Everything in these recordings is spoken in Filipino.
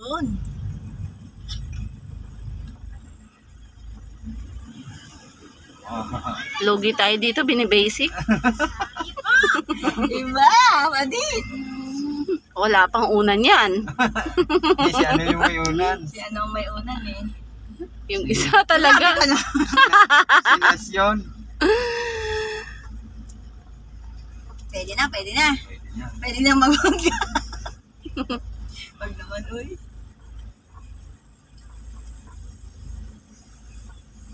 Yun. Lugi tayo dito, binibasic. Iba, madit. Wala pang unan yan. Si ano yung may unan? Si ano may unan eh. Yung isa talaga. Si Nasyon. Pwede na, pwede na. Pwede niya. Pwede na mag-hangga. Pag naman, uy.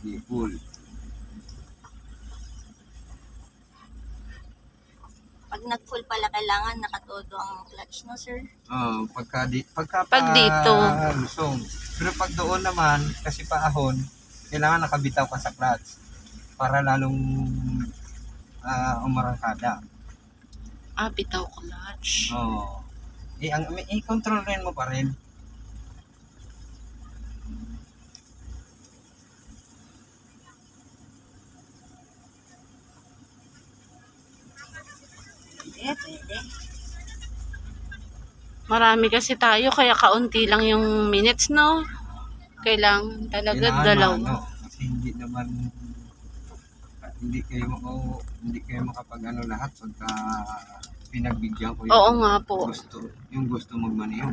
Di full. Pag nag-full pala, kailangan nakatodo ang clutch, no, sir? Oh, pag dito. lusong. Pero pag doon naman, kasi paahon, kailangan nakabitaw ka sa clutch para lalong umarangkada. Bitaw clutch. Oo. I-control rin mo pa rin. Pwede, pwede. Marami kasi tayo, kaya kaunti lang yung minutes, no? Kailangan talaga Kailangan dalaw. kasi hindi naman hindi kayo makapag-ano lahat pagka pinagbigyan ko Oo nga po. yung gusto magmaneho.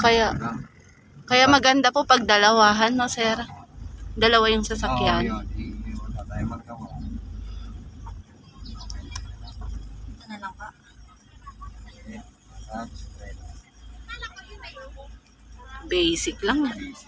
Kaya maganda po pag dalawahan, no, sir? Dalawa yung sasakyan. Oo, yun. Wala tayong magawa. Ito na lang pa. Tapos, Basic lang. basic